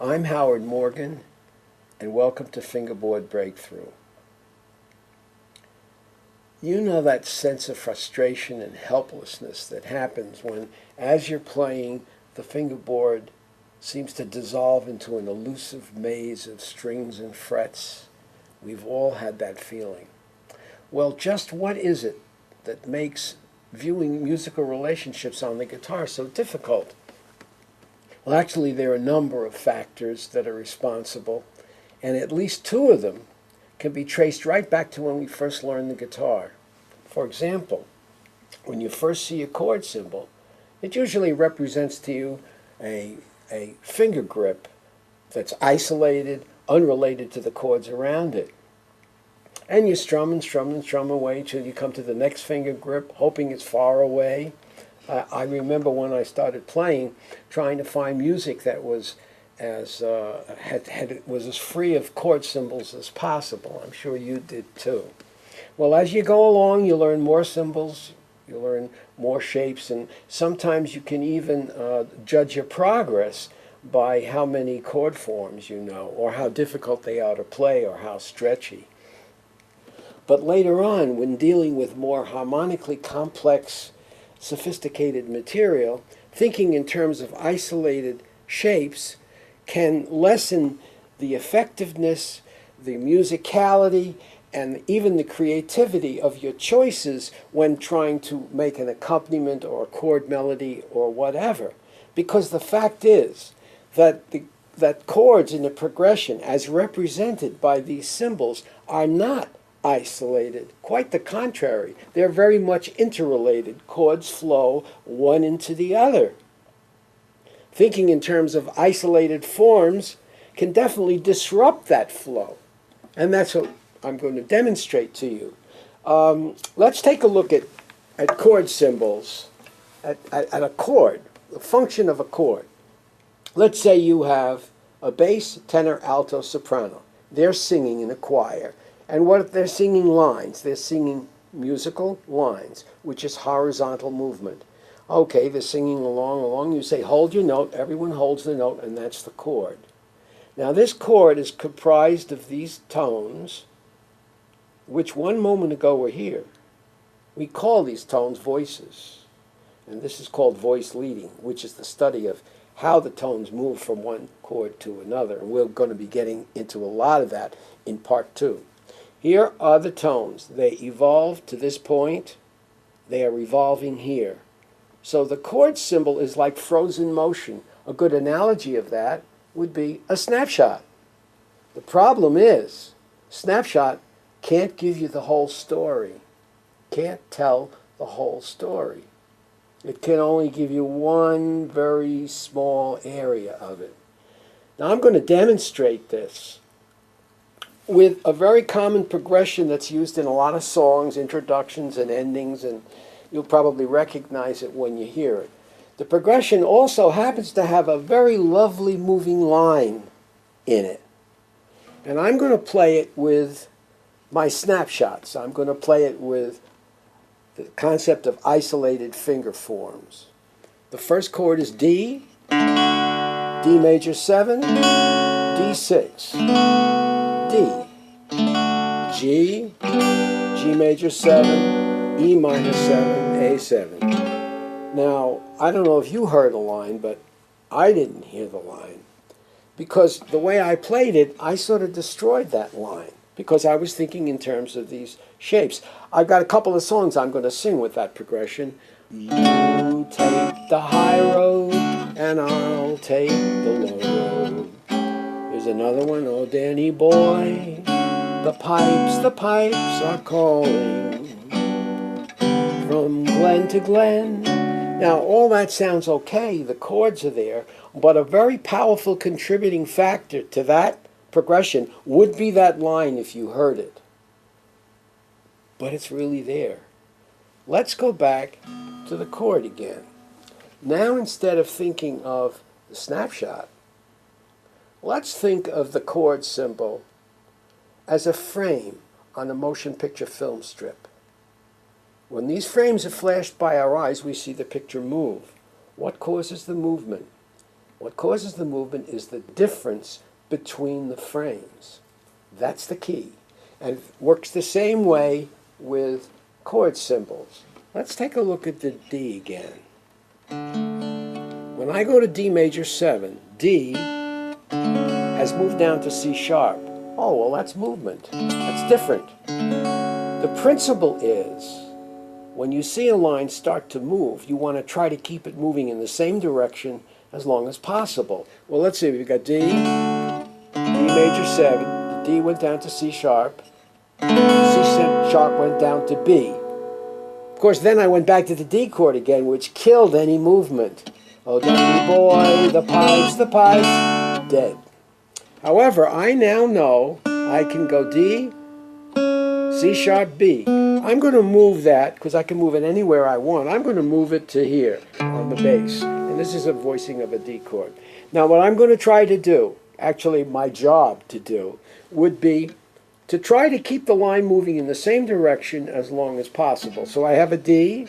I'm Howard Morgan, and welcome to Fingerboard Breakthrough. You know that sense of frustration and helplessness that happens when, as you're playing, the fingerboard seems to dissolve into an elusive maze of strings and frets. We've all had that feeling. Well, just what is it that makes viewing musical relationships on the guitar so difficult? Well, actually, there are a number of factors that are responsible, and at least two of them can be traced right back to when we first learned the guitar. For example, when you first see a chord symbol, it usually represents to you a finger grip that's isolated, unrelated to the chords around it. And you strum and strum and strum away till you come to the next finger grip, hoping it's far away. I remember when I started playing, trying to find music that was was as free of chord symbols as possible. I'm sure you did too. Well, as you go along, you learn more symbols, you learn more shapes, and sometimes you can even judge your progress by how many chord forms you know, or how difficult they are to play, or how stretchy. But later on, when dealing with more harmonically complex, sophisticated material, thinking in terms of isolated shapes can lessen the effectiveness, the musicality, and even the creativity of your choices when trying to make an accompaniment or a chord melody or whatever. Because the fact is that that chords in the progression, as represented by these symbols, are not isolated. Quite the contrary. They're very much interrelated. Chords flow one into the other. Thinking in terms of isolated forms can definitely disrupt that flow. And that's what I'm going to demonstrate to you. Let's take a look at chord symbols, at a chord, the function of a chord. Let's say you have a bass, tenor, alto, soprano. They're singing in a choir. And what if they're singing lines? They're singing musical lines, which is horizontal movement. Okay, they're singing along. You say, hold your note. Everyone holds the note, and that's the chord. Now, this chord is comprised of these tones, which one moment ago were here. We call these tones voices. And this is called voice leading, which is the study of how the tones move from one chord to another. And we're going to be getting into a lot of that in part 2. Here are the tones. They evolve to this point. They are revolving here. So the chord symbol is like frozen motion. A good analogy of that would be a snapshot. The problem is, snapshot can't give you the whole story, can't tell the whole story. It can only give you one very small area of it. Now I'm going to demonstrate this with a very common progression that's used in a lot of songs, introductions and endings, and you'll probably recognize it when you hear it. The progression also happens to have a very lovely moving line in it. And I'm going to play it with my snapshots. I'm going to play it with the concept of isolated finger forms. The first chord is D, D major 7, D6, D, G, G major 7, E minor 7, A7. Now, I don't know if you heard a line, but I didn't hear the line. Because the way I played it, I sort of destroyed that line because I was thinking in terms of these shapes. I've got a couple of songs I'm going to sing with that progression. You take the high road and I'll take the low road. There's another one, oh Danny boy, the pipes are calling from glen to glen. Now all that sounds okay, the chords are there, but a very powerful contributing factor to that progression would be that line if you heard it. But it's really there. Let's go back to the chord again. Now instead of thinking of the snapshot, let's think of the chord symbol as a frame on a motion picture film strip. When these frames are flashed by our eyes, we see the picture move. What causes the movement? What causes the movement is the difference between the frames. That's the key. And it works the same way with chord symbols. Let's take a look at the D again. When I go to D major 7, D has moved down to C sharp. Oh, well, that's movement. That's different. The principle is, when you see a line start to move, you want to try to keep it moving in the same direction as long as possible. Well, let's see. We've got D, D major 7. The D went down to C sharp. C sharp went down to B. Of course, then I went back to the D chord again, which killed any movement. Oh, Danny boy, the pipes, dead. However, I now know I can go D, C sharp, B. I'm going to move that, because I can move it anywhere I want. I'm going to move it to here on the bass. And this is a voicing of a D chord. Now what I'm going to try to do, actually my job to do, would be to try to keep the line moving in the same direction as long as possible. So I have a D,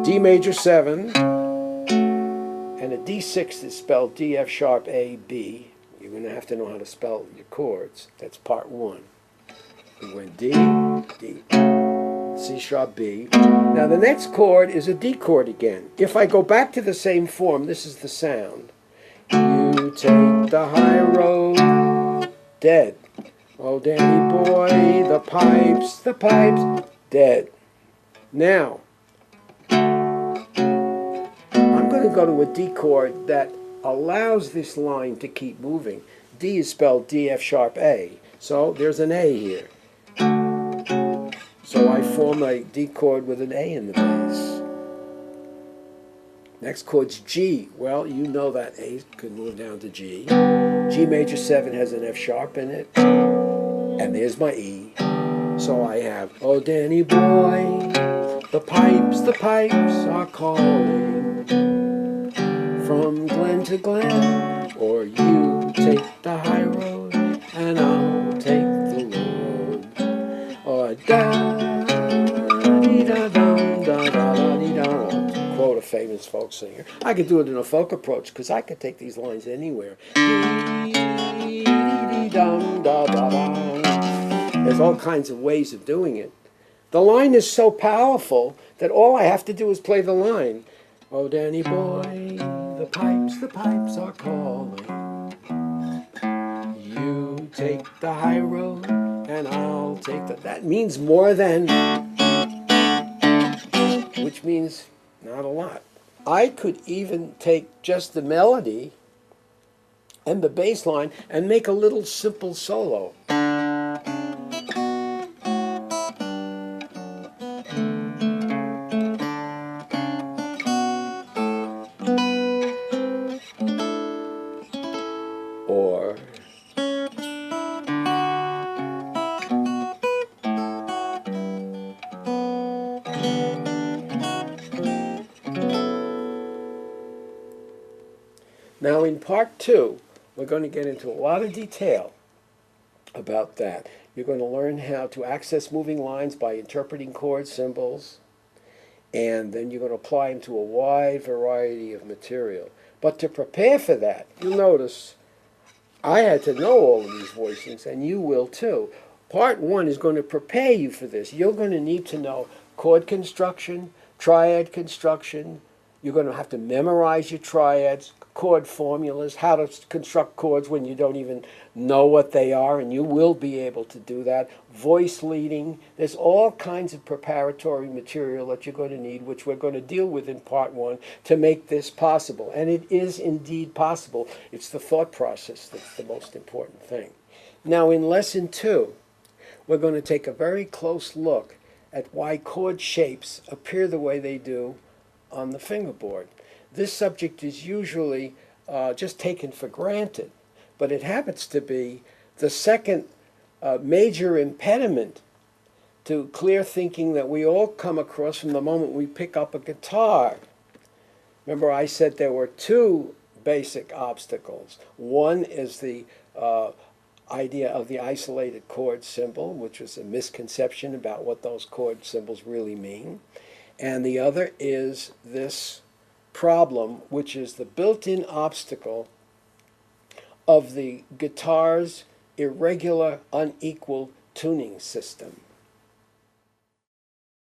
D major 7, and a D6 is spelled D, F sharp, A, B. You're going to have to know how to spell your chords. That's part 1. We went D, D, C sharp, B. Now the next chord is a D chord again. If I go back to the same form, this is the sound. You take the high road, dead. Oh, Danny boy, the pipes, dead. Now, I'm going to go to a D chord that allows this line to keep moving. D is spelled D, F sharp, A. So there's an A here. So I form a D chord with an A in the bass. Next chord's G. Well, you know that A could move down to G. G major 7 has an F sharp in it. And there's my E. So I have, oh Danny boy, the pipes are calling from glen to glen. Or you take the high road and I'll take the low road. Or da-dee-da-dum, da-da-da-dee-da. To quote a famous folk singer. I could do it in a folk approach because I could take these lines anywhere. Dee-dee-dum-da-da-da. There's all kinds of ways of doing it. The line is so powerful that all I have to do is play the line. Oh, Danny boy, the pipes are calling. You take the high road and I'll take the... That means more than, which means not a lot. I could even take just the melody and the bass line and make a little simple solo. Or now in part two, we're going to get into a lot of detail about that. You're going to learn how to access moving lines by interpreting chord symbols, and then you're going to apply them to a wide variety of material. But to prepare for that, you'll notice I had to know all of these voicings, and you will too. Part one is going to prepare you for this. You're going to need to know chord construction, triad construction. You're going to have to memorize your triads, chord formulas, how to construct chords when you don't even know what they are, and you will be able to do that. Voice leading. There's all kinds of preparatory material that you're going to need, which we're going to deal with in part one to make this possible. And it is indeed possible. It's the thought process that's the most important thing. Now in lesson two, we're going to take a very close look at why chord shapes appear the way they do on the fingerboard. This subject is usually just taken for granted, but it happens to be the second major impediment to clear thinking that we all come across from the moment we pick up a guitar. Remember, I said there were two basic obstacles. One is the idea of the isolated chord symbol, which was a misconception about what those chord symbols really mean. And the other is this problem, which is the built-in obstacle of the guitar's irregular, unequal tuning system.